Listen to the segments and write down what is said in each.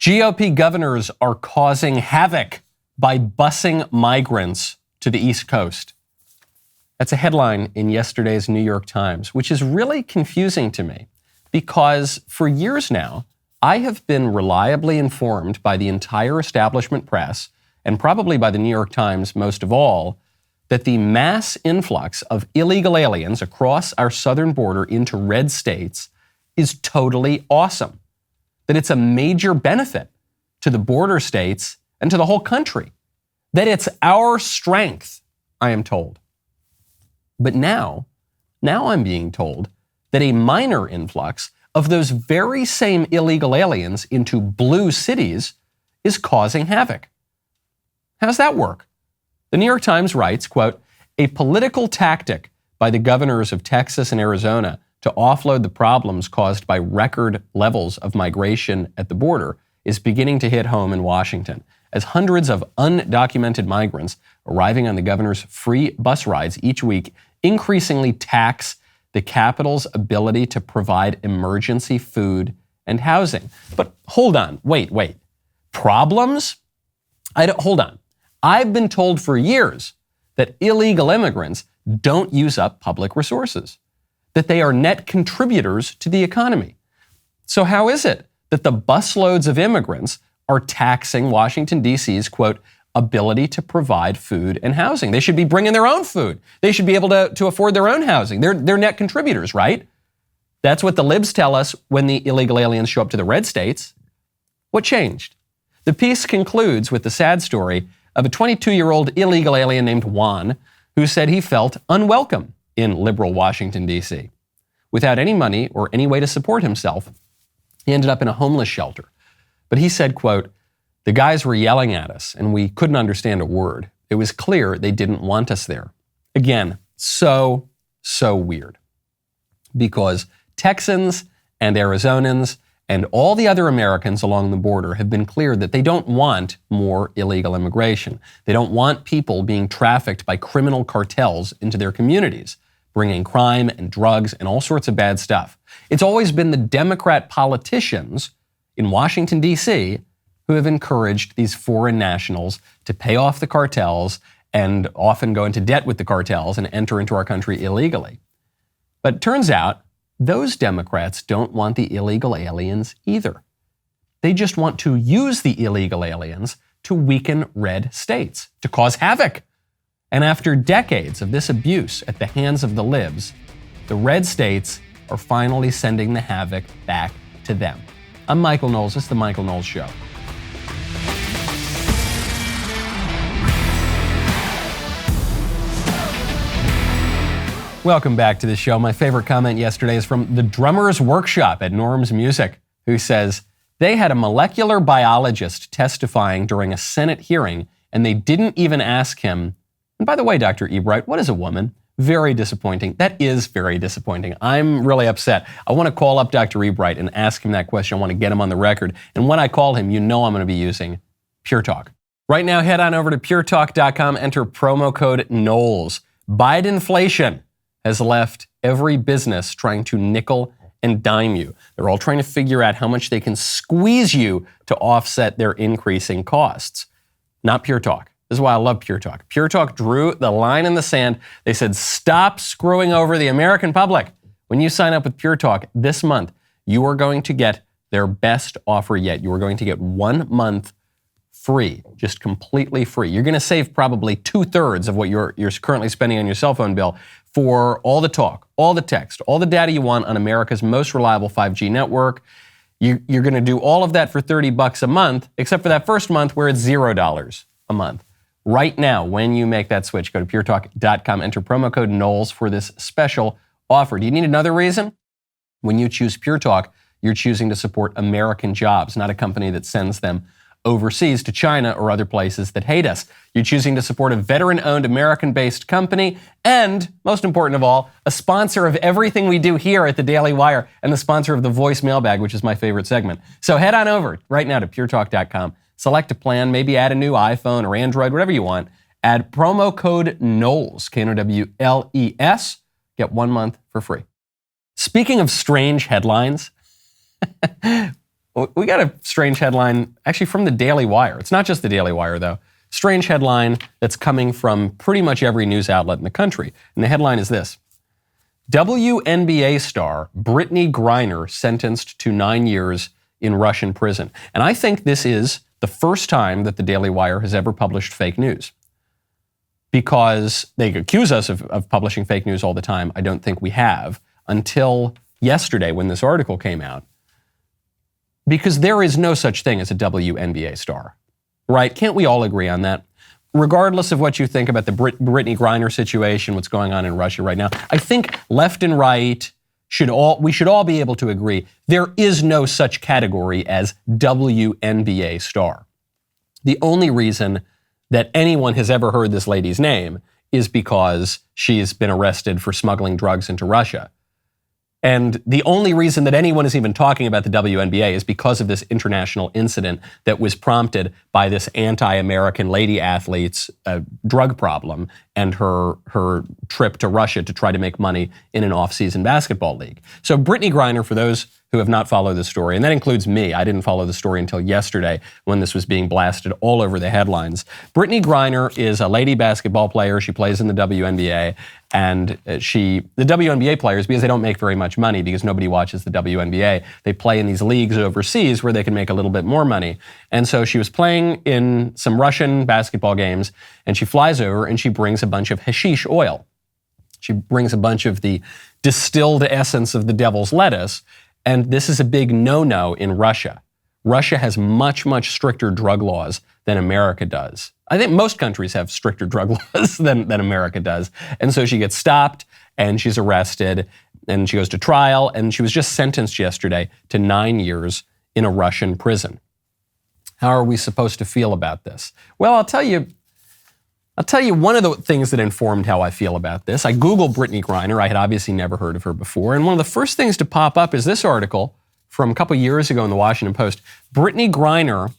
GOP governors are causing havoc by busing migrants to the East Coast. That's a headline in yesterday's New York Times, which is really confusing to me because for years now, I have been reliably informed by the entire establishment press, and probably by the New York Times most of all, that the mass influx of illegal aliens across our southern border into red states is totally awesome. That it's a major benefit to the border states and to the whole country. That it's our strength, I am told. But now I'm being told that a minor influx of those very same illegal aliens into blue cities is causing havoc. How does that work? The New York Times writes, quote, "A political tactic by the governors of Texas and Arizona to offload the problems caused by record levels of migration at the border is beginning to hit home in Washington, as hundreds of undocumented migrants arriving on the governor's free bus rides each week increasingly tax the capital's ability to provide emergency food and housing." But hold on, wait. Problems? Hold on. I've been told for years that illegal immigrants don't use up public resources, that they are net contributors to the economy. So how is it that the busloads of immigrants are taxing Washington, D.C.'s, quote, ability to provide food and housing? They should be bringing their own food. They should be able to afford their own housing. They're net contributors, right? That's what the libs tell us when the illegal aliens show up to the red states. What changed? The piece concludes with the sad story of a 22-year-old illegal alien named Juan who said he felt unwelcome in liberal Washington, D.C. Without any money or any way to support himself, he ended up in a homeless shelter. But he said, quote, "The guys were yelling at us and we couldn't understand a word. It was clear they didn't want us there." Again, so weird. Because Texans and Arizonans and all the other Americans along the border have been clear that they don't want more illegal immigration. They don't want people being trafficked by criminal cartels into their communities, bringing crime and drugs and all sorts of bad stuff. It's always been the Democrat politicians in Washington, D.C., who have encouraged these foreign nationals to pay off the cartels and often go into debt with the cartels and enter into our country illegally. But it turns out those Democrats don't want the illegal aliens either. They just want to use the illegal aliens to weaken red states, to cause havoc. And after decades of this abuse at the hands of the libs, the red states are finally sending the havoc back to them. I'm Michael Knowles. This is The Michael Knowles Show. Welcome back to the show. My favorite comment yesterday is from the Drummers Workshop at Norm's Music, who says, they had a molecular biologist testifying during a Senate hearing, and they didn't even ask him, and by the way, Dr. Ebright, what is a woman? Very disappointing. That is very disappointing. I'm really upset. I want to call up Dr. Ebright and ask him that question. I want to get him on the record. And when I call him, you know I'm going to be using Pure Talk. Right now, head on over to puretalk.com, enter promo code Knowles. Bidenflation has left every business trying to nickel and dime you. They're all trying to figure out how much they can squeeze you to offset their increasing costs. Not Pure Talk. This is why I love Pure Talk. Pure Talk drew the line in the sand. They said, stop screwing over the American public. When you sign up with Pure Talk this month, you are going to get their best offer yet. You are going to get 1 month free, just completely free. You're going to save probably 2/3 of what you're currently spending on your cell phone bill for all the talk, all the text, all the data you want on America's most reliable 5G network. You're going to do all of that for $30 a month, except for that first month where it's $0 a month. Right now, when you make that switch, go to puretalk.com, enter promo code Knowles for this special offer. Do you need another reason? When you choose Pure Talk, you're choosing to support American jobs, not a company that sends them overseas to China or other places that hate us. You're choosing to support a veteran-owned, American-based company, and, most important of all, a sponsor of everything we do here at the Daily Wire, and the sponsor of the Voice Mailbag, which is my favorite segment. So head on over right now to puretalk.com, select a plan, maybe add a new iPhone or Android, whatever you want. Add promo code Knowles, Knowles, get 1 month for free. Speaking of strange headlines, We got a strange headline, actually from the Daily Wire. It's not just the Daily Wire, though. Strange headline that's coming from pretty much every news outlet in the country. And the headline is this: WNBA star Brittany Griner sentenced to 9 years in Russian prison. And I think this is the first time that the Daily Wire has ever published fake news. Because they accuse us of publishing fake news all the time. I don't think we have until yesterday when this article came out. Because there is no such thing as a WNBA star, right? Can't we all agree on that? Regardless of what you think about the Brittany Griner situation, what's going on in Russia right now, I think left and right we should all be able to agree there is no such category as WNBA star. The only reason that anyone has ever heard this lady's name is because she's been arrested for smuggling drugs into Russia. And the only reason that anyone is even talking about the WNBA is because of this international incident that was prompted by this anti-American lady athlete's drug problem and her trip to Russia to try to make money in an off-season basketball league. So Brittany Griner, for those who have not followed the story, and that includes me. I didn't follow the story until yesterday when this was being blasted all over the headlines. Brittany Griner is a lady basketball player. She plays in the WNBA. And the WNBA players, because they don't make very much money because nobody watches the WNBA, they play in these leagues overseas where they can make a little bit more money. And so she was playing in some Russian basketball games, and she flies over and she brings a bunch of hashish oil. She brings a bunch of the distilled essence of the devil's lettuce. And this is a big no-no in Russia. Russia has much, much stricter drug laws than America does. I think most countries have stricter drug laws than America does. And so she gets stopped and she's arrested and she goes to trial, and she was just sentenced yesterday to 9 years in a Russian prison. How are we supposed to feel about this? Well, I'll tell you one of the things that informed how I feel about this. I Googled Brittany Griner. I had obviously never heard of her before. And one of the first things to pop up is this article from a couple years ago in the Washington Post. Brittany Griner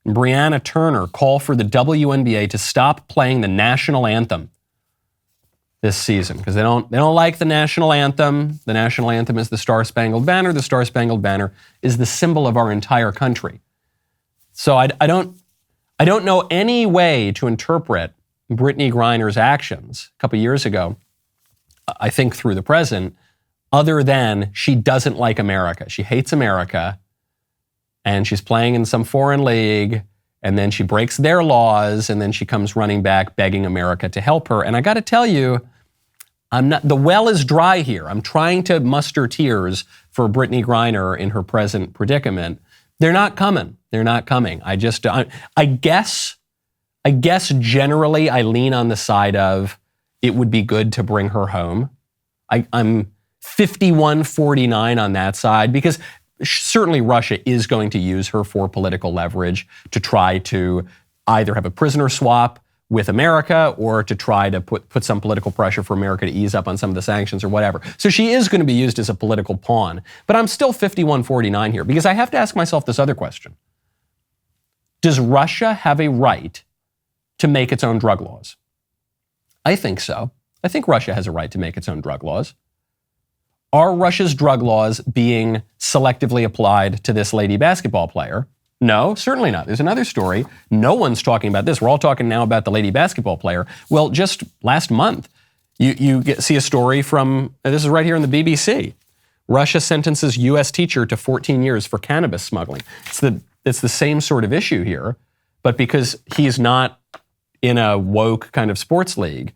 and Brianna Turner call for the WNBA to stop playing the national anthem this season because they don't like the national anthem. The national anthem is the Star-Spangled Banner. The Star-Spangled Banner is the symbol of our entire country. So I don't know any way to interpret Brittany Griner's actions a couple years ago, I think through the present, other than she doesn't like America. She hates America, and she's playing in some foreign league, and then she breaks their laws, and then she comes running back begging America to help her. And I got to tell you, the well is dry here. I'm trying to muster tears for Brittany Griner in her present predicament. They're not coming. They're not coming. I guess generally I lean on the side of it would be good to bring her home. I'm 51-49 on that side because certainly Russia is going to use her for political leverage to try to either have a prisoner swap with America or to try to put some political pressure for America to ease up on some of the sanctions or whatever. So she is going to be used as a political pawn. But I'm still 51-49 here because I have to ask myself this other question. Does Russia have a right to make its own drug laws? I think so. I think Russia has a right to make its own drug laws. Are Russia's drug laws being selectively applied to this lady basketball player? No, certainly not. There's another story. No one's talking about this. We're all talking now about the lady basketball player. Well, just last month, you see a story from, this is right here in the BBC. Russia sentences U.S. teacher to 14 years for cannabis smuggling. It's the same sort of issue here, but because he's not in a woke kind of sports league,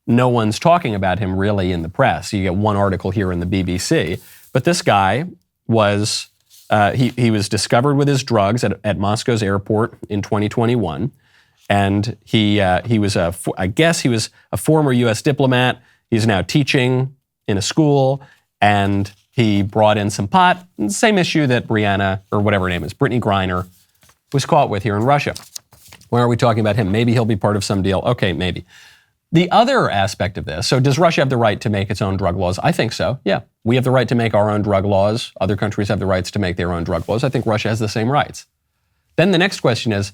no one's talking about him really in the press. You get one article here in the BBC, but this guy was, he was discovered with his drugs at Moscow's airport in 2021, and he was I guess he was a former U.S. diplomat. He's now teaching in a school, and he brought in some pot, same issue that Brianna, or whatever her name is, Brittany Griner, was caught with here in Russia. Why are we talking about him? Maybe he'll be part of some deal. Okay, maybe. The other aspect of this, so does Russia have the right to make its own drug laws? I think so, yeah. We have the right to make our own drug laws. Other countries have the rights to make their own drug laws. I think Russia has the same rights. Then the next question is,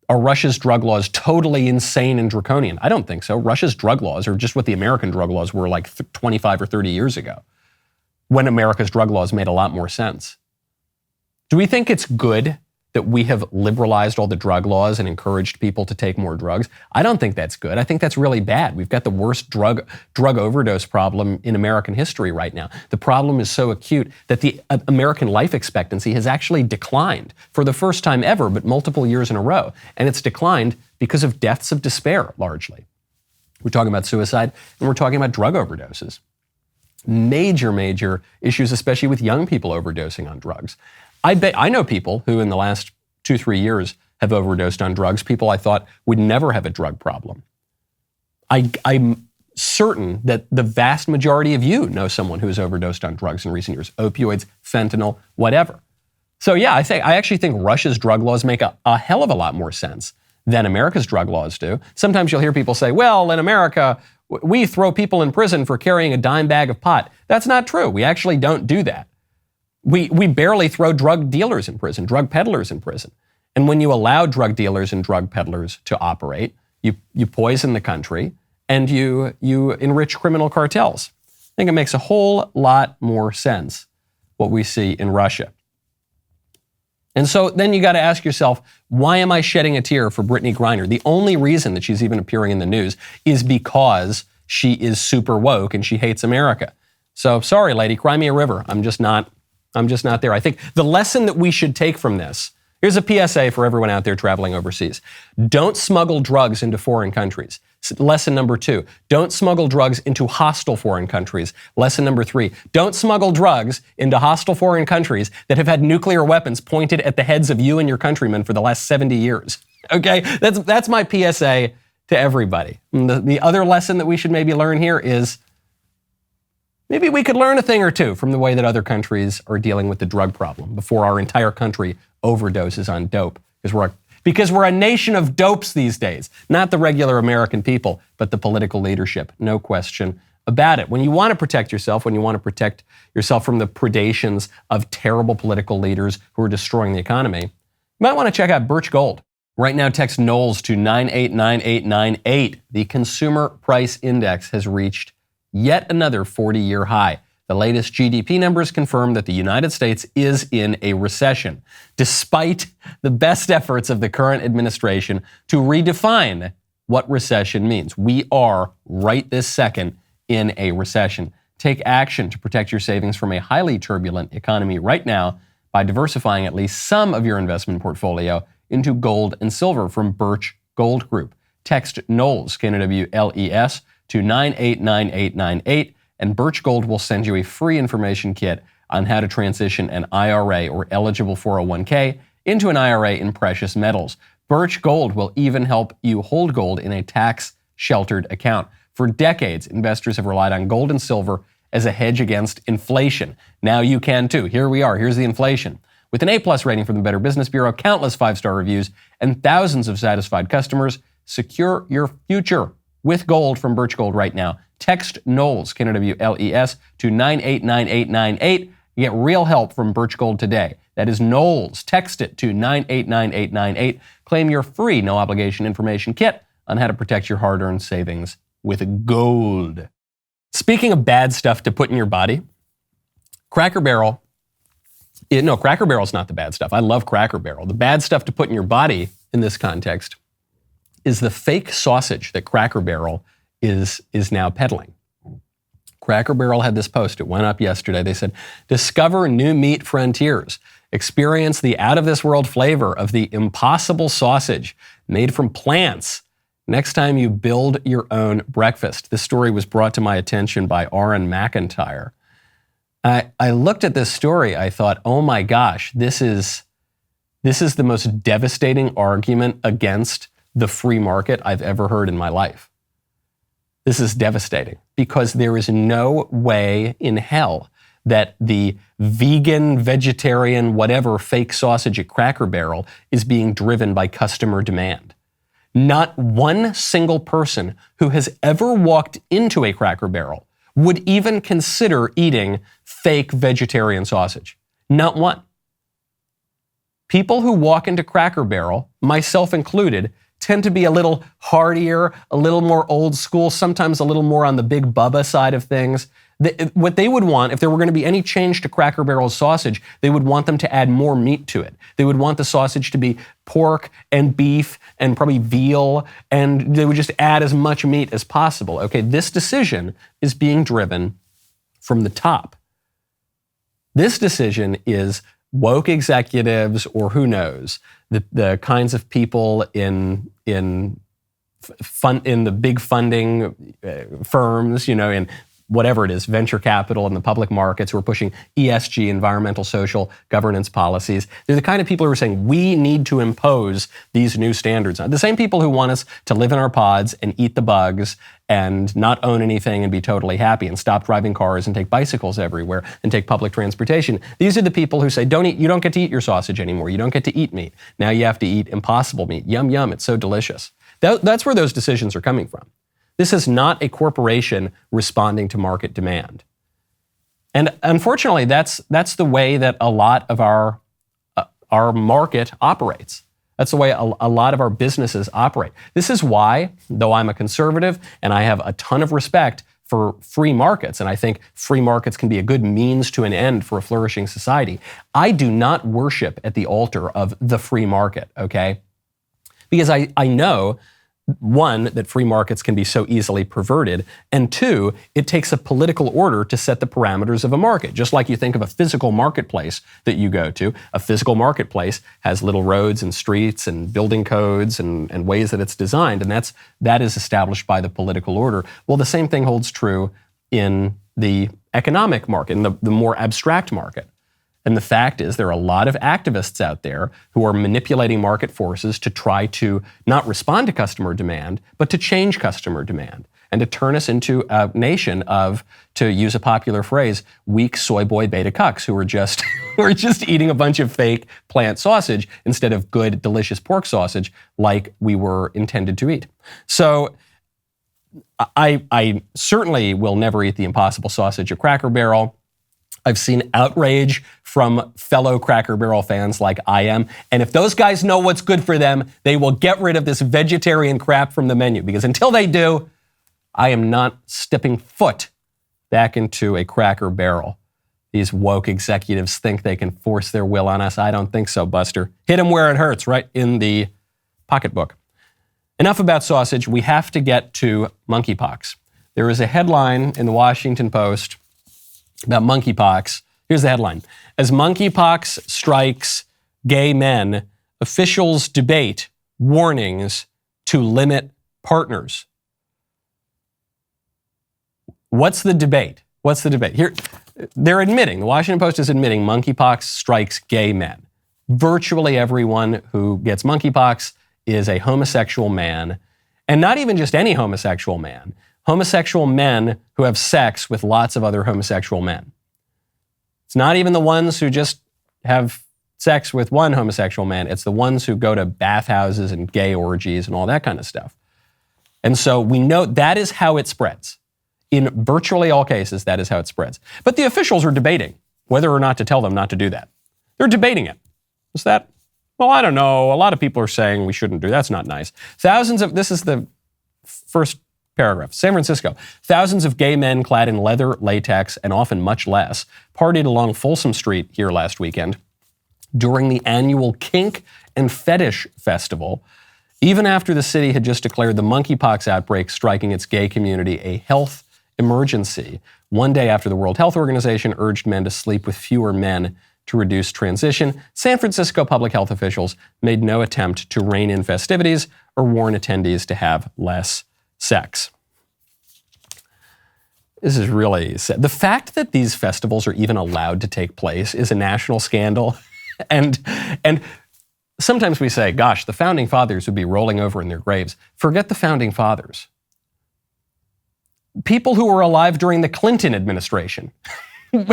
are Russia's drug laws totally insane and draconian? I don't think so. Russia's drug laws are just what the American drug laws were like 25 or 30 years ago, when America's drug laws made a lot more sense. Do we think it's good that we have liberalized all the drug laws and encouraged people to take more drugs? I don't think that's good. I think that's really bad. We've got the worst drug overdose problem in American history right now. The problem is so acute that the American life expectancy has actually declined for the first time ever, but multiple years in a row. And it's declined because of deaths of despair, largely. We're talking about suicide, and we're talking about drug overdoses. Major issues, especially with young people overdosing on drugs. I know people who in the last 2-3 years have overdosed on drugs, people I thought would never have a drug problem. I'm certain that the vast majority of you know someone who has overdosed on drugs in recent years, opioids, fentanyl, whatever. So yeah, I actually think Russia's drug laws make a hell of a lot more sense than America's drug laws do. Sometimes you'll hear people say, well, in America, we throw people in prison for carrying a dime bag of pot. That's not true. We actually don't do that. We barely throw drug dealers in prison, drug peddlers in prison. And when you allow drug dealers and drug peddlers to operate, you poison the country and you enrich criminal cartels. I think it makes a whole lot more sense what we see in Russia. And so then you got to ask yourself, why am I shedding a tear for Brittany Griner? The only reason that she's even appearing in the news is because she is super woke and she hates America. So sorry, lady, cry me a river. I'm just not there. I think the lesson that we should take from this, here's a PSA for everyone out there traveling overseas. Don't smuggle drugs into foreign countries. Lesson number 2, don't smuggle drugs into hostile foreign countries. Lesson number 3, don't smuggle drugs into hostile foreign countries that have had nuclear weapons pointed at the heads of you and your countrymen for the last 70 years. Okay? That's my PSA to everybody. And the other lesson that we should maybe learn here is maybe we could learn a thing or two from the way that other countries are dealing with the drug problem before our entire country overdoses on dope. Because we're a nation of dopes these days. Not the regular American people, but the political leadership. No question about it. When you want to protect yourself, when you want to protect yourself from the predations of terrible political leaders who are destroying the economy, you might want to check out Birch Gold. Right now, text Knowles to 989898. The consumer price index has reached yet another 40-year high. The latest GDP numbers confirm that the United States is in a recession, despite the best efforts of the current administration to redefine what recession means. We are, right this second, in a recession. Take action to protect your savings from a highly turbulent economy right now by diversifying at least some of your investment portfolio into gold and silver from Birch Gold Group. Text Knowles, Knowles, to 989898. And Birch Gold will send you a free information kit on how to transition an IRA or eligible 401k into an IRA in precious metals. Birch Gold will even help you hold gold in a tax-sheltered account. For decades, investors have relied on gold and silver as a hedge against inflation. Now you can too. Here we are. Here's the inflation. With an A+ rating from the Better Business Bureau, countless 5-star reviews, and thousands of satisfied customers, secure your future with gold from Birch Gold right now. Text Knowles, Knowles, to 989898. Get real help from Birch Gold today. That is Knowles. Text it to 989898. Claim your free, no-obligation information kit on how to protect your hard-earned savings with gold. Speaking of bad stuff to put in your body, Cracker Barrel. Cracker Barrel's not the bad stuff. I love Cracker Barrel. The bad stuff to put in your body in this context is the fake sausage that Cracker Barrel is now peddling. Cracker Barrel had this post. It went up yesterday. They said, discover new meat frontiers. Experience the out-of-this-world flavor of the impossible sausage made from plants next time you build your own breakfast. This story was brought to my attention by Aaron McIntyre. I looked at this story. I thought, oh my gosh, this is the most devastating argument against the free market I've ever heard in my life. This is devastating because there is no way in hell that the vegan, vegetarian, whatever fake sausage at Cracker Barrel is being driven by customer demand. Not one single person who has ever walked into a Cracker Barrel would even consider eating fake vegetarian sausage. Not one. People who walk into Cracker Barrel, myself included, tend to be a little heartier, a little more old school, sometimes a little more on the Big Bubba side of things What they would want, if there were going to be any change to Cracker Barrel's sausage, they would want them to add more meat to it. They would want the sausage to be pork and beef and probably veal, and they would just add as much meat as possible. Okay, this decision is being driven from the top. This decision is woke executives, or who knows, the kinds of people in the big funding firms, in whatever it is, venture capital and the public markets, who are pushing ESG, environmental, social, governance policies. They're the kind of people who are saying, we need to impose these new standards. The same people who want us to live in our pods and eat the bugs and not own anything and be totally happy and stop driving cars and take bicycles everywhere and take public transportation. These are the people who say, you don't get to eat your sausage anymore. You don't get to eat meat. Now you have to eat impossible meat. Yum, yum, it's so delicious. That's where those decisions are coming from. This is not a corporation responding to market demand. And unfortunately, that's the way that a lot of our market operates. That's the way a lot of our businesses operate. This is why, though I'm a conservative and I have a ton of respect for free markets, and I think free markets can be a good means to an end for a flourishing society, I do not worship at the altar of the free market, okay? Because I know, one, that free markets can be so easily perverted, and two, it takes a political order to set the parameters of a market. Just like you think of a physical marketplace that you go to, a physical marketplace has little roads and streets and building codes and ways that it's designed, and that is established by the political order. Well, the same thing holds true in the economic market, in the more abstract market. And the fact is, there are a lot of activists out there who are manipulating market forces to try to not respond to customer demand, but to change customer demand and to turn us into a nation of, to use a popular phrase, weak soy boy beta cucks who are just eating a bunch of fake plant sausage instead of good, delicious pork sausage like we were intended to eat. So I certainly will never eat the impossible sausage at Cracker Barrel. I've seen outrage from fellow Cracker Barrel fans like I am. And if those guys know what's good for them, they will get rid of this vegetarian crap from the menu. Because until they do, I am not stepping foot back into a Cracker Barrel. These woke executives think they can force their will on us. I don't think so, Buster. Hit them where it hurts, right in the pocketbook. Enough about sausage. We have to get to monkeypox. There is a headline in the Washington Post about monkeypox. Here's the headline. As monkeypox strikes gay men, officials debate warnings to limit partners. What's the debate? Here, they're admitting, the Washington Post is admitting monkeypox strikes gay men. Virtually everyone who gets monkeypox is a homosexual man, and not even just any homosexual man. Homosexual men who have sex with lots of other homosexual men. It's not even the ones who just have sex with one homosexual man. It's the ones who go to bathhouses and gay orgies and all that kind of stuff. And so we know that is how it spreads. In virtually all cases, that is how it spreads. But the officials are debating whether or not to tell them not to do that. They're debating it. Is that? Well, I don't know. A lot of people are saying we shouldn't do that. That's not nice. This is the first paragraph. San Francisco. Thousands of gay men clad in leather, latex, and often much less partied along Folsom Street here last weekend during the annual Kink and Fetish Festival, even after the city had just declared the monkeypox outbreak striking its gay community a health emergency. One day after the World Health Organization urged men to sleep with fewer men to reduce transmission, San Francisco public health officials made no attempt to rein in festivities or warn attendees to have less sex. This is really sad. The fact that these festivals are even allowed to take place is a national scandal. And sometimes we say, gosh, the founding fathers would be rolling over in their graves. Forget the founding fathers. People who were alive during the Clinton administration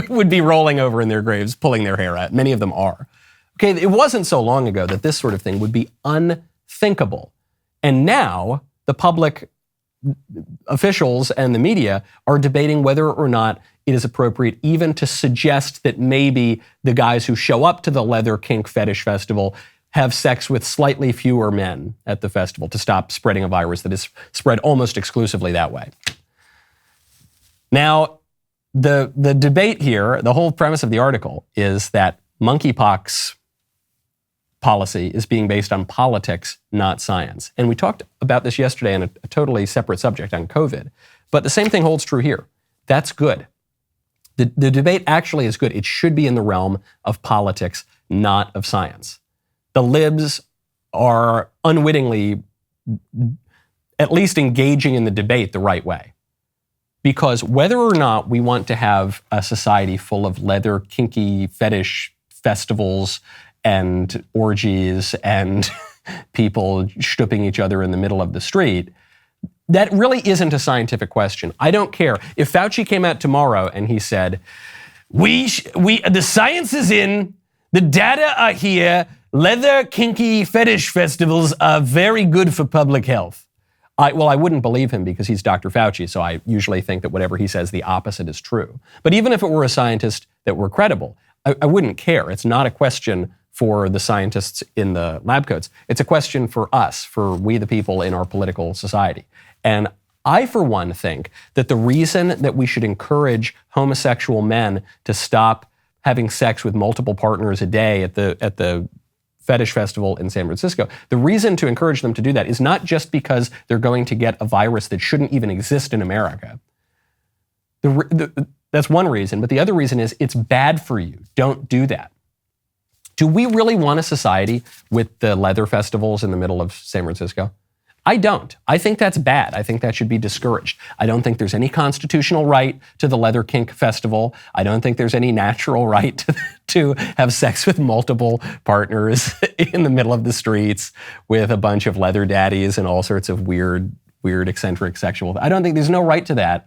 would be rolling over in their graves, pulling their hair out. Many of them are. Okay, it wasn't so long ago that this sort of thing would be unthinkable. And now the public officials and the media are debating whether or not it is appropriate even to suggest that maybe the guys who show up to the leather kink fetish festival have sex with slightly fewer men at the festival to stop spreading a virus that is spread almost exclusively that way. Now, the debate here, the whole premise of the article is that monkeypox policy is being based on politics, not science. And we talked about this yesterday on a totally separate subject on COVID. But the same thing holds true here. That's good. The debate actually is good. It should be in the realm of politics, not of science. The libs are unwittingly at least engaging in the debate the right way. Because whether or not we want to have a society full of leather, kinky fetish festivals and orgies and people stooping each other in the middle of the street, that really isn't a scientific question. I don't care. If Fauci came out tomorrow and he said, the science is in, the data are here, leather, kinky fetish festivals are very good for public health. I wouldn't believe him because he's Dr. Fauci, so I usually think that whatever he says, the opposite is true. But even if it were a scientist that were credible, I wouldn't care. It's not a question for the scientists in the lab coats. It's a question for us, for we the people in our political society. And I, for one, think that the reason that we should encourage homosexual men to stop having sex with multiple partners a day at the fetish festival in San Francisco, the reason to encourage them to do that is not just because they're going to get a virus that shouldn't even exist in America. That's one reason, but the other reason is it's bad for you. Don't do that. Do we really want a society with the leather festivals in the middle of San Francisco? I don't. I think that's bad. I think that should be discouraged. I don't think there's any constitutional right to the Leather Kink Festival. I don't think there's any natural right to have sex with multiple partners in the middle of the streets with a bunch of leather daddies and all sorts of weird, eccentric sexual. I don't think there's no right to that.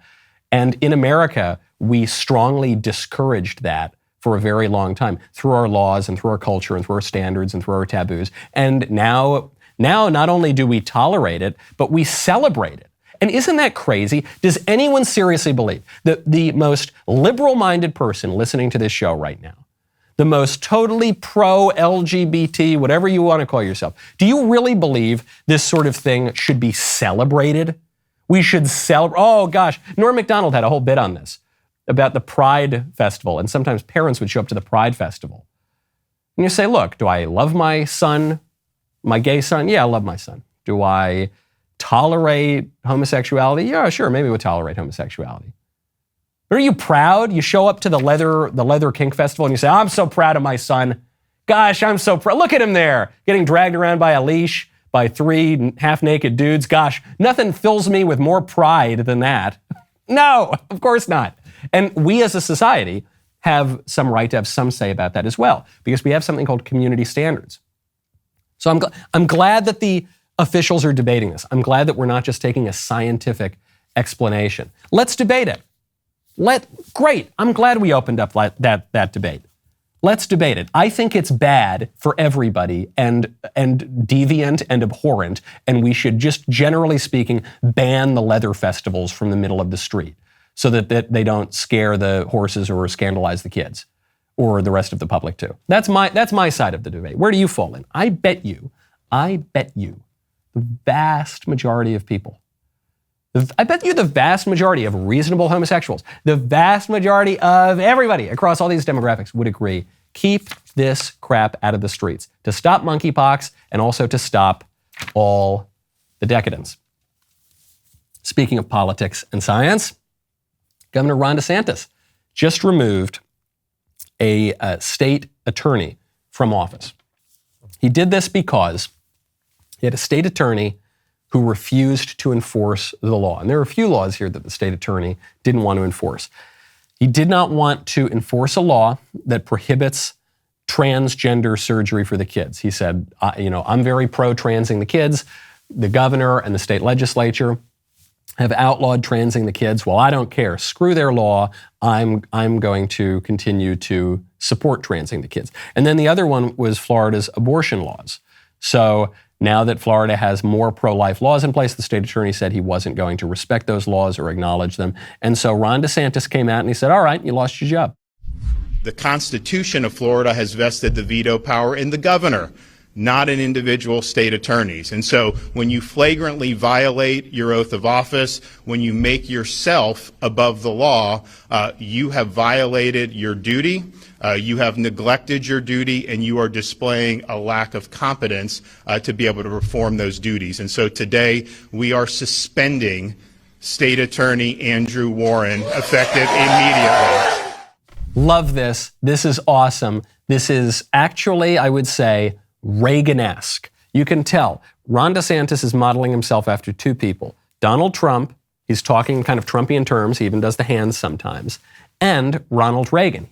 And in America, we strongly discouraged that for a very long time through our laws and through our culture and through our standards and through our taboos. And now not only do we tolerate it, but we celebrate it. And isn't that crazy? Does anyone seriously believe that the most liberal-minded person listening to this show right now, the most totally pro-LGBT, whatever you want to call yourself, do you really believe this sort of thing should be celebrated? We should celebrate. Oh gosh, Norm Macdonald had a whole bit on this about the Pride Festival, and sometimes parents would show up to the Pride Festival. And you say, look, do I love my son? My gay son? Yeah, I love my son. Do I tolerate homosexuality? Yeah, sure, maybe we'll tolerate homosexuality. But are you proud? You show up to the leather kink festival and you say, I'm so proud of my son. Gosh, I'm so proud. Look at him there, getting dragged around by a leash by 3 half-naked dudes. Gosh, nothing fills me with more pride than that. No, of course not. And we as a society have some right to have some say about that as well, because we have something called community standards. So I'm glad that the officials are debating this. I'm glad that we're not just taking a scientific explanation. Let's debate it. Great. I'm glad we opened up that debate. Let's debate it. I think it's bad for everybody and deviant and abhorrent, and we should just, generally speaking, ban the leather festivals from the middle of the street so that they don't scare the horses or scandalize the kids. Or the rest of the public too. That's my side of the debate. Where do you fall in? I bet you, the vast majority of people, I bet you the vast majority of reasonable homosexuals, the vast majority of everybody across all these demographics would agree, keep this crap out of the streets to stop monkeypox and also to stop all the decadence. Speaking of politics and science, Governor Ron DeSantis just removed a state attorney from office. He did this because he had a state attorney who refused to enforce the law. And there are a few laws here that the state attorney didn't want to enforce. He did not want to enforce a law that prohibits transgender surgery for the kids. He said, I'm very pro-transing the kids. The governor and the state legislature have outlawed transing the kids. Well, I don't care. Screw their law. I'm going to continue to support transing the kids. And then the other one was Florida's abortion laws. So now that Florida has more pro-life laws in place, the state attorney said he wasn't going to respect those laws or acknowledge them. And so Ron DeSantis came out and he said, all right, you lost your job. The Constitution of Florida has vested the veto power in the governor, not in individual state attorneys. And so when you flagrantly violate your oath of office, when you make yourself above the law, you have violated your duty, you have neglected your duty, and you are displaying a lack of competence to be able to perform those duties. And so today we are suspending State Attorney Andrew Warren effective immediately. Love this. This is awesome. This is actually, I would say, Reagan-esque. You can tell Ron DeSantis is modeling himself after two people. Donald Trump, he's talking kind of Trumpian terms, he even does the hands sometimes, and Ronald Reagan.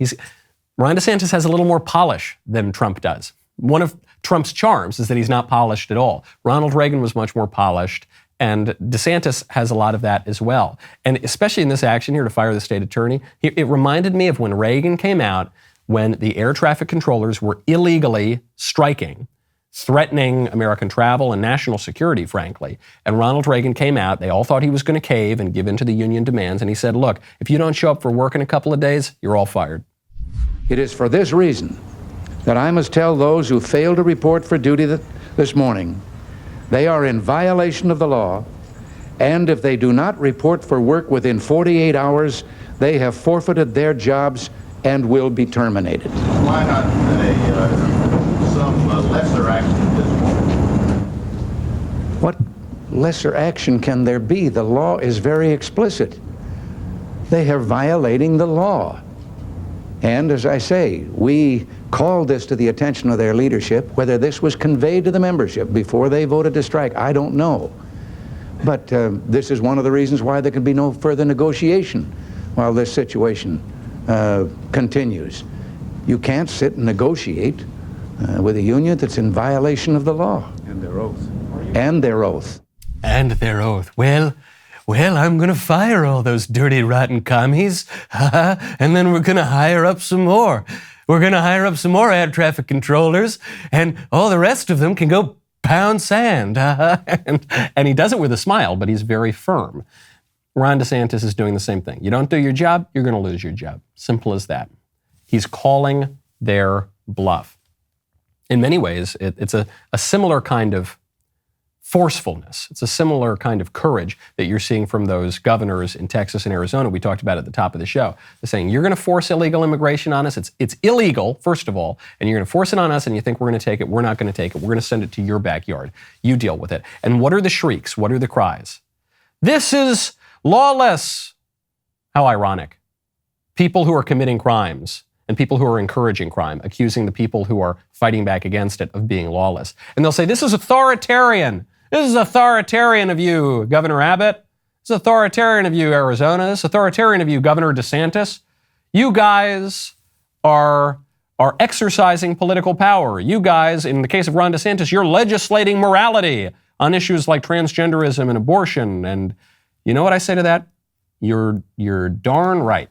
Ron DeSantis has a little more polish than Trump does. One of Trump's charms is that he's not polished at all. Ronald Reagan was much more polished, and DeSantis has a lot of that as well. And especially in this action here to fire the state attorney, it reminded me of when Reagan came out, when the air traffic controllers were illegally striking, threatening American travel and national security, frankly. And Ronald Reagan came out. They all thought he was going to cave and give in to the union demands. And he said, look, if you don't show up for work in a couple of days, you're all fired. It is for this reason that I must tell those who fail to report for duty this morning they are in violation of the law, and if they do not report for work within 48 hours, they have forfeited their jobs and will be terminated. Why not some lesser action at this point? What lesser action can there be? The law is very explicit. They are violating the law. And as I say, we called this to the attention of their leadership. Whether this was conveyed to the membership before they voted to strike, I don't know. But this is one of the reasons why there can be no further negotiation while this situation continues. You can't sit and negotiate with a union that's in violation of the law. And their oath. And their oath. And their oath. Well, I'm going to fire all those dirty, rotten commies, and then we're going to hire up some more. We're going to hire up some more air traffic controllers, and all the rest of them can go pound sand. And he does it with a smile, but he's very firm. Ron DeSantis is doing the same thing. You don't do your job, you're going to lose your job. Simple as that. He's calling their bluff. In many ways, it's a similar kind of forcefulness. It's a similar kind of courage that you're seeing from those governors in Texas and Arizona we talked about at the top of the show. They're saying, you're going to force illegal immigration on us. It's illegal, first of all, and you're going to force it on us, and you think we're going to take it. We're not going to take it. We're going to send it to your backyard. You deal with it. And what are the shrieks? What are the cries? This is lawless. How ironic. People who are committing crimes and people who are encouraging crime, accusing the people who are fighting back against it of being lawless. And they'll say, this is authoritarian. This is authoritarian of you, Governor Abbott. This is authoritarian of you, Arizona. This is authoritarian of you, Governor DeSantis. You guys are exercising political power. You guys, in the case of Ron DeSantis, you're legislating morality on issues like transgenderism and abortion. And you know what I say to that? You're darn right.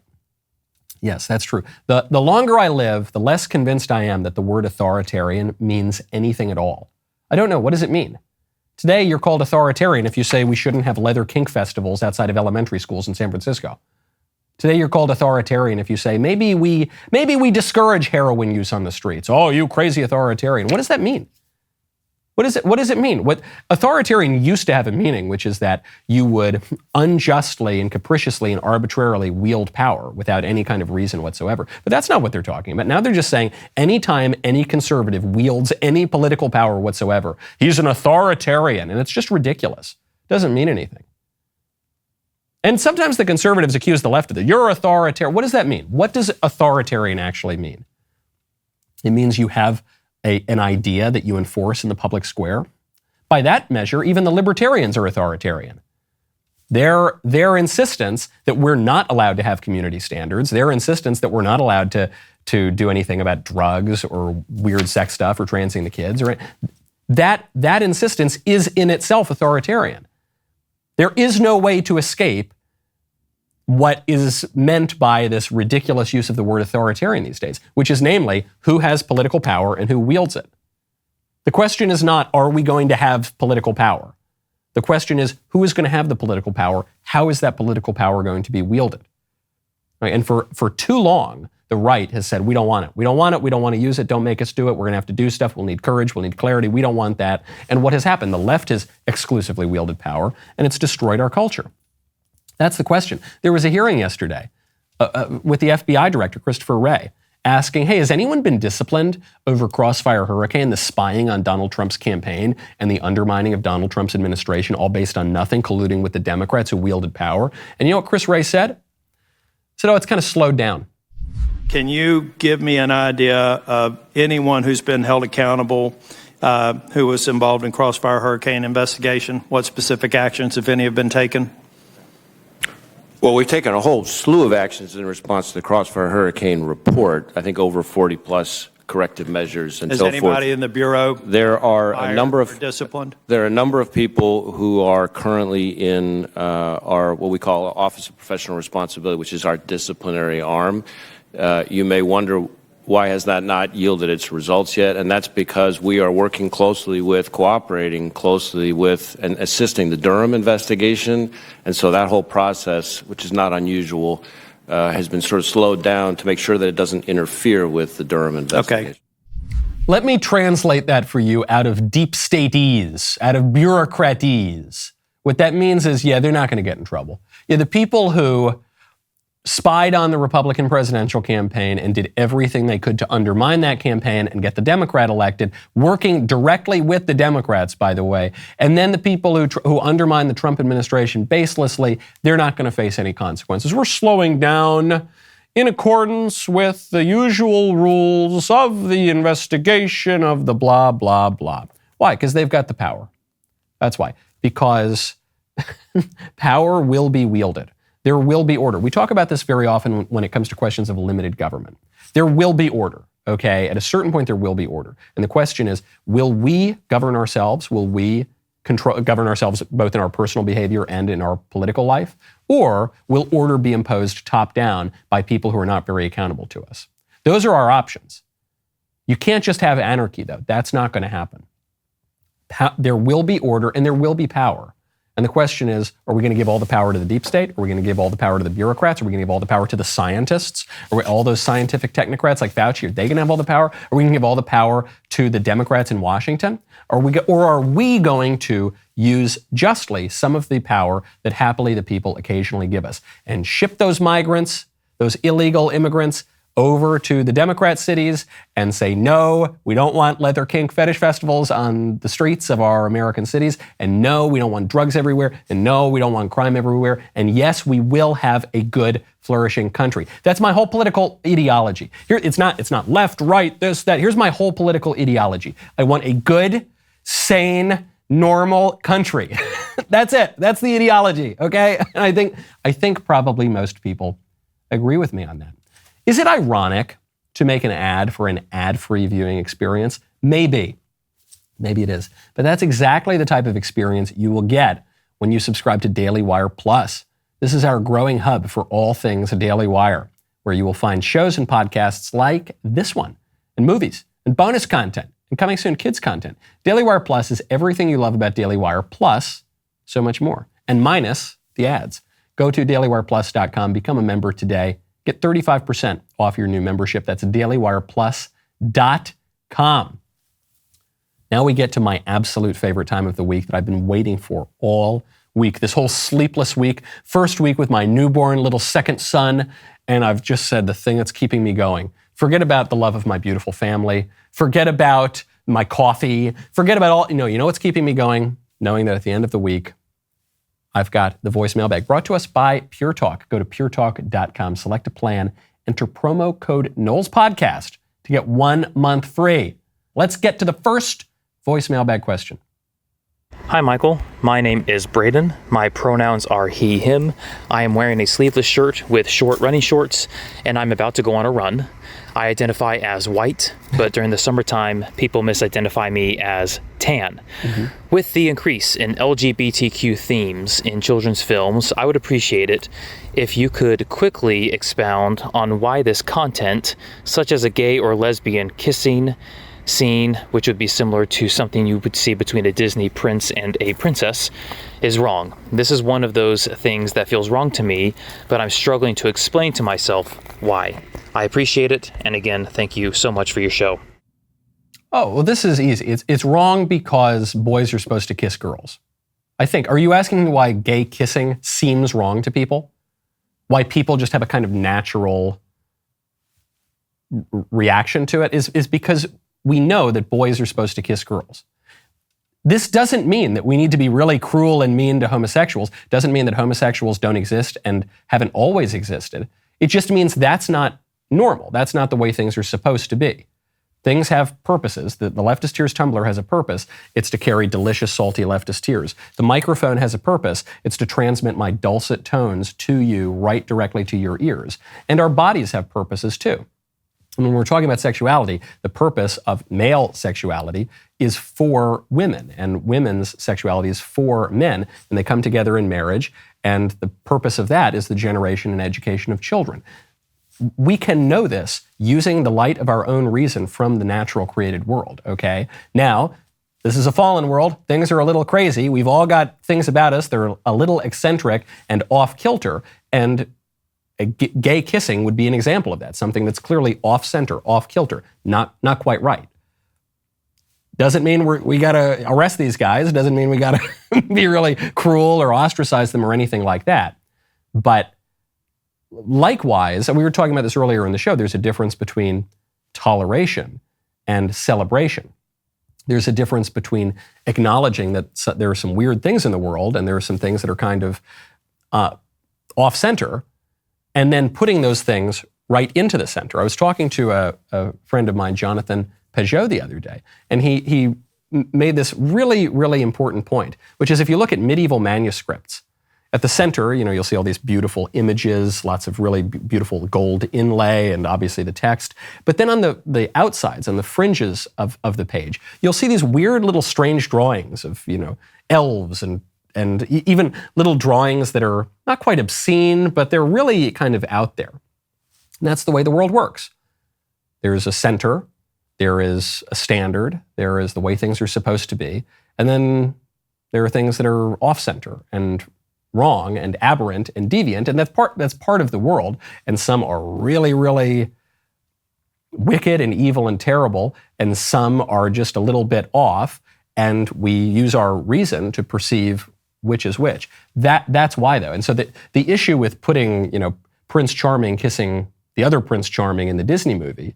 Yes, that's true. The longer I live, the less convinced I am that the word authoritarian means anything at all. I don't know. What does it mean? Today, you're called authoritarian if you say we shouldn't have leather kink festivals outside of elementary schools in San Francisco. Today, you're called authoritarian if you say maybe we discourage heroin use on the streets. Oh, you crazy authoritarian. What does that mean? What does it mean? What authoritarian used to have a meaning, which is that you would unjustly and capriciously and arbitrarily wield power without any kind of reason whatsoever. But that's not what they're talking about. Now they're just saying anytime any conservative wields any political power whatsoever, he's an authoritarian, and it's just ridiculous. It doesn't mean anything. And sometimes the conservatives accuse the left of it. You're authoritarian. What does that mean? What does authoritarian actually mean? It means you have an idea that you enforce in the public square. By that measure, even the libertarians are authoritarian. Their insistence that we're not allowed to have community standards, their insistence that we're not allowed to do anything about drugs or weird sex stuff or transing the kids, or that insistence is in itself authoritarian. There is no way to escape what is meant by this ridiculous use of the word authoritarian these days, which is namely, who has political power and who wields it. The question is not, are we going to have political power? The question is, who is going to have the political power? How is that political power going to be wielded? Right? And for too long, the right has said, we don't want it. We don't want it. We don't want to use it. Don't make us do it. We're going to have to do stuff. We'll need courage. We'll need clarity. We don't want that. And what has happened? The left has exclusively wielded power, and it's destroyed our culture. That's the question. There was a hearing yesterday with the FBI director, Christopher Wray, asking, hey, has anyone been disciplined over Crossfire Hurricane, the spying on Donald Trump's campaign and the undermining of Donald Trump's administration, all based on nothing, colluding with the Democrats who wielded power? And you know what Chris Wray said? He said, oh, it's kind of slowed down. Can you give me an idea of anyone who's been held accountable who was involved in Crossfire Hurricane investigation? What specific actions, if any, have been taken? Well, we've taken a whole slew of actions in response to the Crossfire Hurricane report. I think over 40 plus corrective measures and so forth. Is anybody in the Bureau there are a number of disciplined? There are a number of people who are currently in our what we call Office of Professional Responsibility, which is our disciplinary arm. You may wonder, why has that not yielded its results yet? And that's because we are working closely with, cooperating closely with, and assisting the Durham investigation. And so that whole process, which is not unusual, has been sort of slowed down to make sure that it doesn't interfere with the Durham investigation. Okay. Let me translate that for you out of deep statese, out of bureaucratese. What that means is, yeah, they're not going to get in trouble. Yeah, the people who spied on the Republican presidential campaign and did everything they could to undermine that campaign and get the Democrat elected, working directly with the Democrats, by the way, and then the people who undermine the Trump administration baselessly, they're not going to face any consequences. We're slowing down in accordance with the usual rules of the investigation of the blah, blah, blah. Why? Because they've got the power. That's why. Because power will be wielded. There will be order. We talk about this very often when it comes to questions of limited government. There will be order, okay? At a certain point, there will be order. And the question is, will we govern ourselves? Will we govern ourselves both in our personal behavior and in our political life? Or will order be imposed top down by people who are not very accountable to us? Those are our options. You can't just have anarchy, though. That's not going to happen. There will be order and there will be power. And the question is, are we going to give all the power to the deep state? Are we going to give all the power to the bureaucrats? Are we going to give all the power to the scientists? Are all those scientific technocrats like Fauci, are they going to have all the power? Are we going to give all the power to the Democrats in Washington? Or are we going to use justly some of the power that happily the people occasionally give us and ship those migrants, those illegal immigrants, over to the Democrat cities and say, no, we don't want leather kink fetish festivals on the streets of our American cities. And no, we don't want drugs everywhere. And no, we don't want crime everywhere. And yes, we will have a good, flourishing country. That's my whole political ideology. Here, it's not left, right, this, that. Here's my whole political ideology. I want a good, sane, normal country. That's it. That's the ideology, okay? And I think probably most people agree with me on that. Is it ironic to make an ad for an ad-free viewing experience? Maybe. Maybe it is. But that's exactly the type of experience you will get when you subscribe to Daily Wire Plus. This is our growing hub for all things Daily Wire, where you will find shows and podcasts like this one, and movies, and bonus content, and coming soon, kids content. Daily Wire Plus is everything you love about Daily Wire, plus so much more, and minus the ads. Go to dailywireplus.com, become a member today. Get 35% off your new membership. That's dailywireplus.com. Now we get to my absolute favorite time of the week that I've been waiting for all week, this whole sleepless week. First week with my newborn little second son, and I've just said the thing that's keeping me going. Forget about the love of my beautiful family. Forget about my coffee. Forget about all, you know what's keeping me going? Knowing that at the end of the week, I've got the voicemail bag brought to us by Pure Talk. Go to puretalk.com, select a plan, enter promo code Knowles Podcast to get 1 month free. Let's get to the first voicemail bag question. Hi, Michael. My name is Braden. My pronouns are he, him. I am wearing a sleeveless shirt with short running shorts, and I'm about to go on a run. I identify as white, but during the summertime, people misidentify me as tan. Mm-hmm. With the increase in LGBTQ themes in children's films, I would appreciate it if you could quickly expound on why this content, such as a gay or lesbian kissing, scene, which would be similar to something you would see between a Disney prince and a princess, is wrong. This is one of those things that feels wrong to me, but I'm struggling to explain to myself why. I appreciate it, and again, thank you so much for your show. Oh, well, this is easy. It's wrong because boys are supposed to kiss girls. I think. Are you asking me why gay kissing seems wrong to people? Why people just have a kind of natural reaction to it is because we know that boys are supposed to kiss girls. This doesn't mean that we need to be really cruel and mean to homosexuals. Doesn't mean that homosexuals don't exist and haven't always existed. It just means that's not normal. That's not the way things are supposed to be. Things have purposes. The Leftist Tears tumbler has a purpose. It's to carry delicious, salty leftist tears. The microphone has a purpose. It's to transmit my dulcet tones to you right directly to your ears. And our bodies have purposes too. And when we're talking about sexuality, the purpose of male sexuality is for women, and women's sexuality is for men, and they come together in marriage, and the purpose of that is the generation and education of children. We can know this using the light of our own reason from the natural created world, okay? Now, this is a fallen world. Things are a little crazy. We've all got things about us that are a little eccentric and off-kilter, and gay kissing would be an example of that, something that's clearly off-center, off-kilter, not quite right. Doesn't mean we got to arrest these guys. Doesn't mean we got to be really cruel or ostracize them or anything like that. But likewise, and we were talking about this earlier in the show, there's a difference between toleration and celebration. There's a difference between acknowledging that there are some weird things in the world and there are some things that are kind of off-center, and then putting those things right into the center. I was talking to a friend of mine, Jonathan Peugeot, the other day, and he made this really, really important point, which is if you look at medieval manuscripts, at the center, you'll see all these beautiful images, lots of really beautiful gold inlay, and obviously the text. But then on the outsides, on the fringes of the page, you'll see these weird little strange drawings of, elves and even little drawings that are not quite obscene, but they're really kind of out there. And that's the way the world works. There's a center, there is a standard, there is the way things are supposed to be, and then there are things that are off-center and wrong and aberrant and deviant, and that's part of the world, and some are really, really wicked and evil and terrible, and some are just a little bit off, and we use our reason to perceive which is which. That's why, though. And so the issue with putting, Prince Charming kissing the other Prince Charming in the Disney movie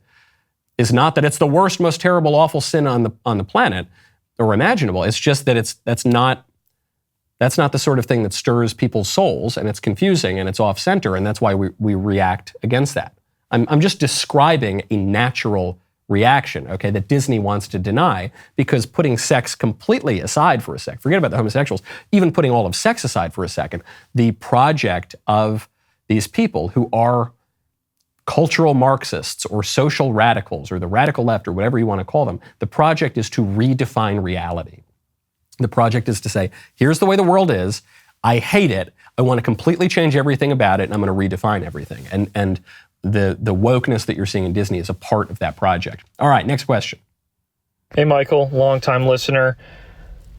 is not that it's the worst, most terrible, awful sin on the planet or imaginable. It's just that that's not the sort of thing that stirs people's souls, and it's confusing and it's off-center, and that's why we react against that. I'm just describing a natural reaction, okay, that Disney wants to deny, because putting sex completely aside for a sec, forget about the homosexuals, even putting all of sex aside for a second, the project of these people who are cultural Marxists or social radicals or the radical left or whatever you want to call them, the project is to redefine reality. The project is to say, here's the way the world is, I hate it, I want to completely change everything about it, and I'm going to redefine everything. And the wokeness that you're seeing in Disney is a part of that project. All right, next question. Hey, Michael, longtime listener,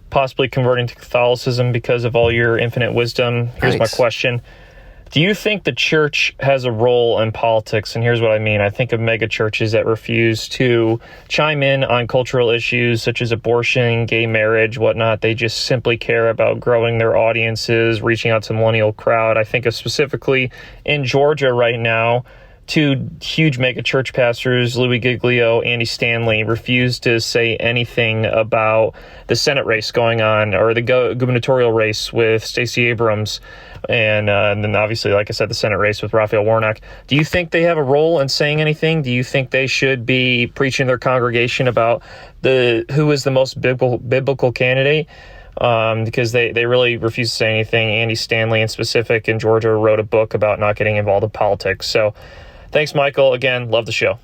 possibly converting to Catholicism because of all your infinite wisdom. Here's my question. Do you think the church has a role in politics? And here's what I mean. I think of mega churches that refuse to chime in on cultural issues such as abortion, gay marriage, whatnot. They just simply care about growing their audiences, reaching out to the millennial crowd. I think of specifically in Georgia right now, two huge mega church pastors, Louis Giglio, Andy Stanley, refused to say anything about the Senate race going on or the gubernatorial race with Stacey Abrams. And then obviously, like I said, the Senate race with Raphael Warnock. Do you think they have a role in saying anything? Do you think they should be preaching their congregation about who is the most biblical candidate? Because they really refuse to say anything. Andy Stanley in specific in Georgia wrote a book about not getting involved in politics. So thanks, Michael. Again, love the show.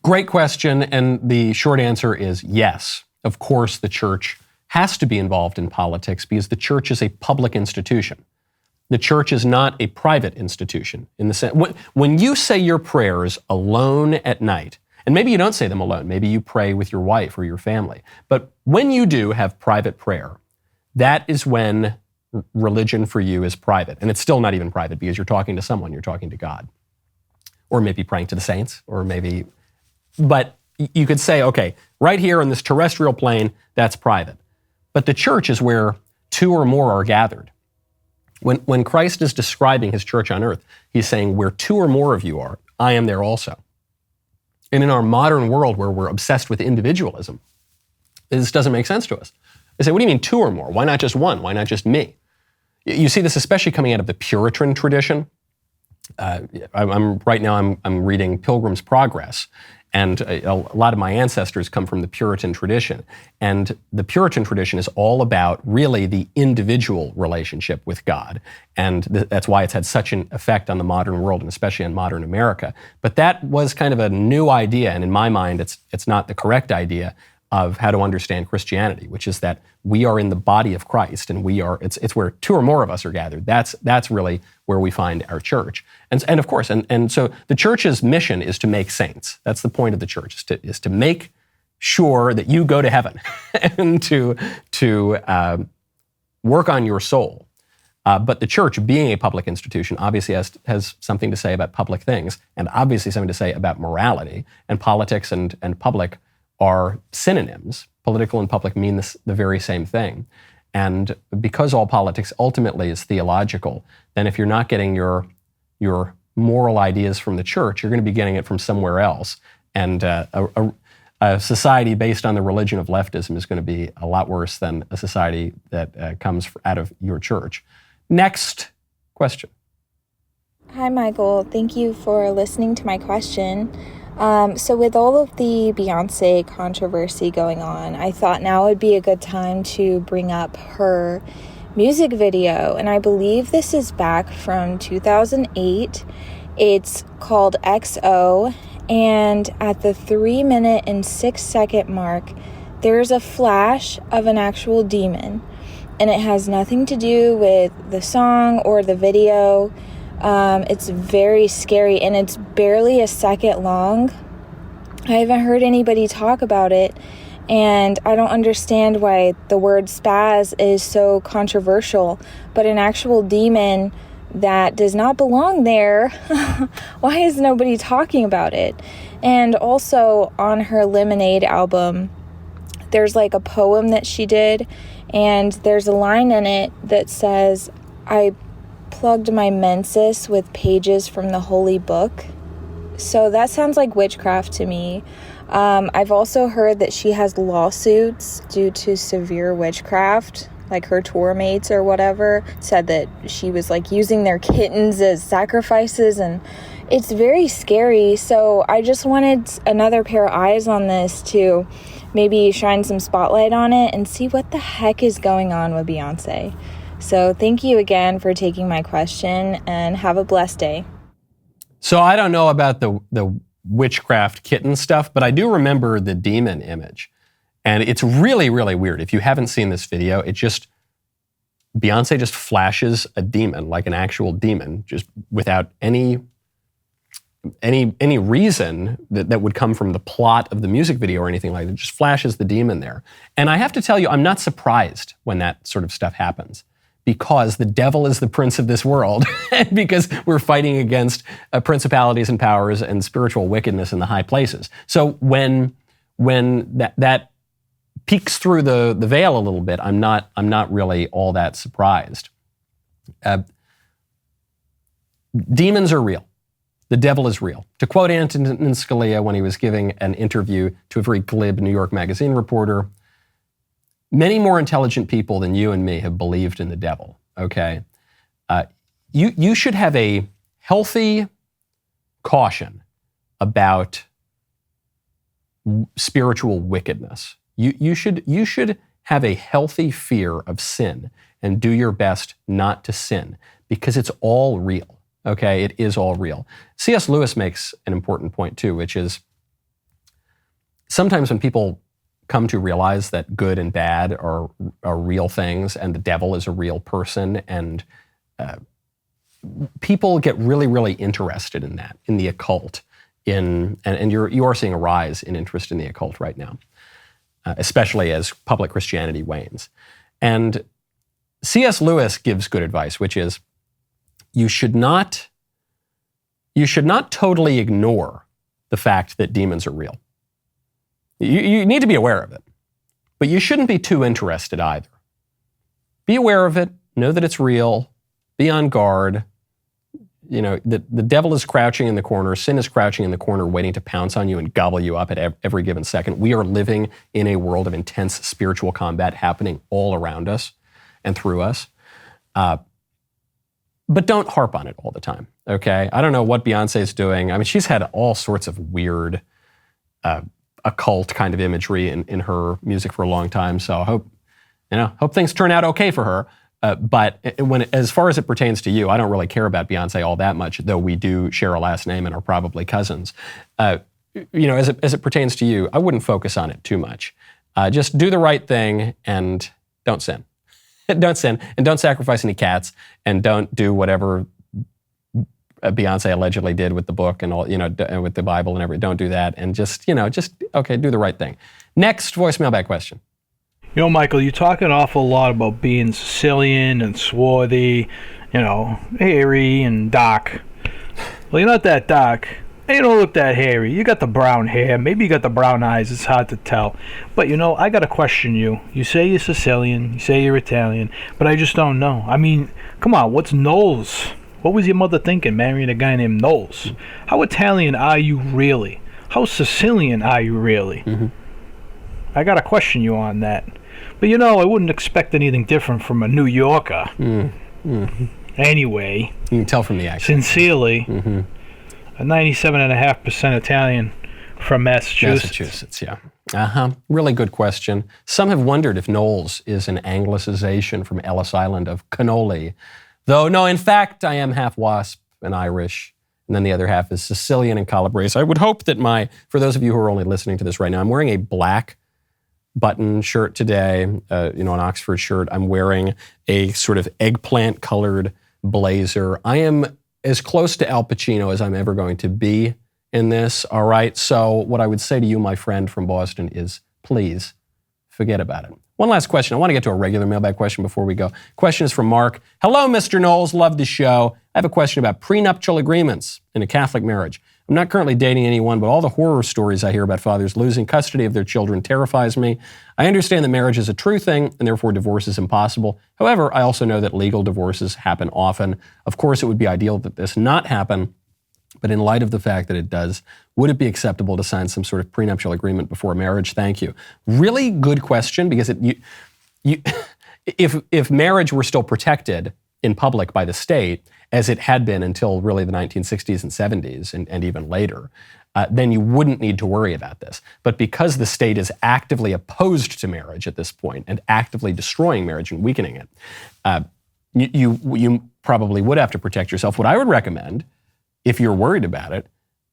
Great question. And the short answer is yes. Of course, the church has to be involved in politics because the church is a public institution. The church is not a private institution in the sense when you say your prayers alone at night And maybe you don't say them alone. Maybe you pray with your wife or your family. But when you do have private prayer, that is when religion for you is private. And it's still not even private because you're talking to someone, you're talking to God. Or maybe praying to the saints, but you could say, okay, right here on this terrestrial plane, that's private. But the church is where two or more are gathered. When Christ is describing his church on earth, he's saying, where two or more of you are, I am there also. And in our modern world where we're obsessed with individualism, this doesn't make sense to us. They say, what do you mean two or more? Why not just one? Why not just me? You see this especially coming out of the Puritan tradition. Right now I'm reading Pilgrim's Progress, and a lot of my ancestors come from the Puritan tradition. And the Puritan tradition is all about really the individual relationship with God. And that's why it's had such an effect on the modern world, and especially on modern America. But that was kind of a new idea, and in my mind, it's not the correct idea of how to understand Christianity, which is that we are in the body of Christ, and it's where two or more of us are gathered. That's really where we find our church. And of course, and so the church's mission is to make saints. That's the point of the church, is to make sure that you go to heaven and to work on your soul. But the church, being a public institution, obviously has something to say about public things, and obviously something to say about morality. And politics and public are synonyms. Political and public mean the very same thing. And because all politics ultimately is theological, then if you're not getting your moral ideas from the church, you're going to be getting it from somewhere else. And a society based on the religion of leftism is going to be a lot worse than a society that comes out of your church. Next question. Hi, Michael. Thank you for listening to my question. So with all of the Beyonce controversy going on, I thought now would be a good time to bring up her music video. And I believe this is back from 2008. It's called XO. And at the 3-minute and 6-second mark, there's a flash of an actual demon. And it has nothing to do with the song or the video. It's very scary, and it's barely a second long. I haven't heard anybody talk about it, and I don't understand why the word spaz is so controversial, but an actual demon that does not belong there, why is nobody talking about it? And also on her Lemonade album, there's like a poem that she did, and there's a line in it that says, I plugged my menses with pages from the holy book. So that sounds like witchcraft to me. I've also heard that she has lawsuits due to severe witchcraft, like her tour mates or whatever said that she was like using their kittens as sacrifices, and it's very scary. So I just wanted another pair of eyes on this to maybe shine some spotlight on it and see what the heck is going on with Beyonce. So thank you again for taking my question, and have a blessed day. So I don't know about the witchcraft kitten stuff, but I do remember the demon image. And it's really, really weird. If you haven't seen this video, Beyonce just flashes a demon, like an actual demon, just without any reason that would come from the plot of the music video or anything like that. It just flashes the demon there. And I have to tell you, I'm not surprised when that sort of stuff happens, because the devil is the prince of this world, because we're fighting against principalities and powers and spiritual wickedness in the high places. So when that peeks through the veil a little bit, I'm not really all that surprised. Demons are real. The devil is real. To quote Antonin Scalia when he was giving an interview to a very glib New York Magazine reporter, many more intelligent people than you and me have believed in the devil, okay? You should have a healthy caution about spiritual wickedness. You should have a healthy fear of sin and do your best not to sin, because it's all real, okay? It is all real. C.S. Lewis makes an important point too, which is sometimes when people come to realize that good and bad are real things, and the devil is a real person, and people get really, really interested in that, in the occult. and you are seeing a rise in interest in the occult right now, especially as public Christianity wanes. And C.S. Lewis gives good advice, which is you should not totally ignore the fact that demons are real. You need to be aware of it, but you shouldn't be too interested either. Be aware of it, know that it's real, be on guard. You know, the devil is crouching in the corner, sin is crouching in the corner, waiting to pounce on you and gobble you up at every given second. We are living in a world of intense spiritual combat happening all around us and through us. But don't harp on it all the time, okay? I don't know what Beyonce's doing. I mean, she's had all sorts of weird occult kind of imagery in her music for a long time, so I hope things turn out okay for her. But as far as it pertains to you, I don't really care about Beyonce all that much, though we do share a last name and are probably cousins. As it pertains to you, I wouldn't focus on it too much. Just do the right thing and don't sin. Don't sin, and don't sacrifice any cats, and don't do whatever Beyonce allegedly did with the book and all, and with the Bible and everything. Don't do that, and just do the right thing. Next voicemail back question. Michael, you talk an awful lot about being Sicilian and swarthy, hairy and dark. Well, you're not that dark. And you don't look that hairy. You got the brown hair. Maybe you got the brown eyes. It's hard to tell. But, I got to question you. You say you're Sicilian. You say you're Italian. But I just don't know. I mean, come on. What's Knowles? What was your mother thinking, marrying a guy named Knowles? How Italian are you really? How Sicilian are you really? Mm-hmm. I got to question you on that. But, I wouldn't expect anything different from a New Yorker. Mm-hmm. Anyway. You can tell from the accent. Sincerely. Mm-hmm. A 97.5% Italian from Massachusetts. Yeah. Really good question. Some have wondered if Knowles is an anglicization from Ellis Island of cannoli. Though, no, in fact, I am half Wasp and Irish, and then the other half is Sicilian and Calabrese. I would hope that for those of you who are only listening to this right now, I'm wearing a black button shirt today, an Oxford shirt. I'm wearing a sort of eggplant-colored blazer. I am as close to Al Pacino as I'm ever going to be in this, all right? So what I would say to you, my friend from Boston, is please forget about it. One last question. I want to get to a regular mailbag question before we go. Question is from Mark. Hello, Mr. Knowles. Love the show. I have a question about prenuptial agreements in a Catholic marriage. I'm not currently dating anyone, but all the horror stories I hear about fathers losing custody of their children terrifies me. I understand that marriage is a true thing, and therefore divorce is impossible. However, I also know that legal divorces happen often. Of course, it would be ideal that this not happen, but in light of the fact that it does, would it be acceptable to sign some sort of prenuptial agreement before marriage? Thank you. Really good question, because if marriage were still protected in public by the state, as it had been until really the 1960s and 70s and even later, then you wouldn't need to worry about this. But because the state is actively opposed to marriage at this point and actively destroying marriage and weakening it, you probably would have to protect yourself. What I would recommend, if you're worried about it,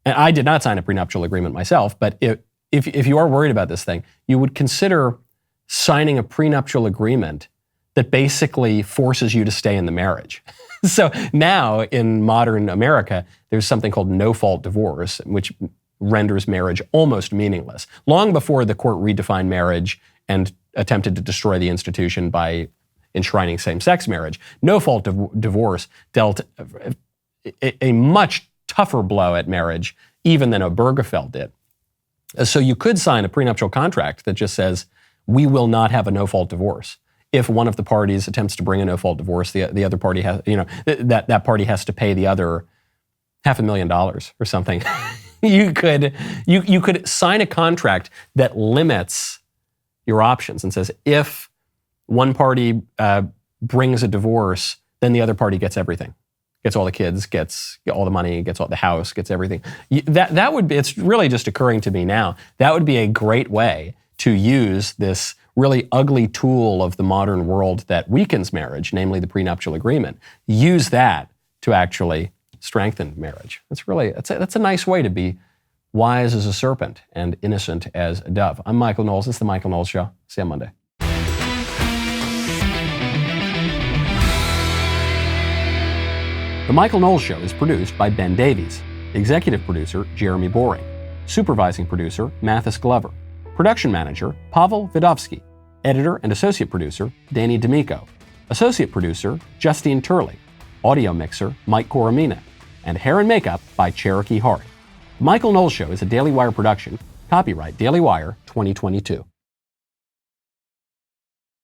and I did not sign a prenuptial agreement myself, but if you are worried about this thing, you would consider signing a prenuptial agreement that basically forces you to stay in the marriage. So now in modern America, there's something called no-fault divorce, which renders marriage almost meaningless. Long before the court redefined marriage and attempted to destroy the institution by enshrining same-sex marriage, no-fault divorce dealt a much tougher blow at marriage even than Obergefell did. So you could sign a prenuptial contract that just says, we will not have a no-fault divorce. If one of the parties attempts to bring a no-fault divorce, the other party has, that party has to pay the other $500,000 or something. You could sign a contract that limits your options and says, if one party brings a divorce, then the other party gets everything. Gets all the kids, gets all the money, gets all the house, gets everything. That would be, it's really just occurring to me now, that would be a great way to use this really ugly tool of the modern world that weakens marriage, namely the prenuptial agreement. Use that to actually strengthen marriage. That's a nice way to be wise as a serpent and innocent as a dove. I'm Michael Knowles. This is The Michael Knowles Show. See you on Monday. The Michael Knowles Show is produced by Ben Davies. Executive producer, Jeremy Boring. Supervising producer, Mathis Glover. Production manager, Pavel Vidovsky. Editor and associate producer, Danny D'Amico. Associate producer, Justine Turley. Audio mixer, Mike Coromina. And hair and makeup by Cherokee Hart. The Michael Knowles Show is a Daily Wire production. Copyright Daily Wire 2022.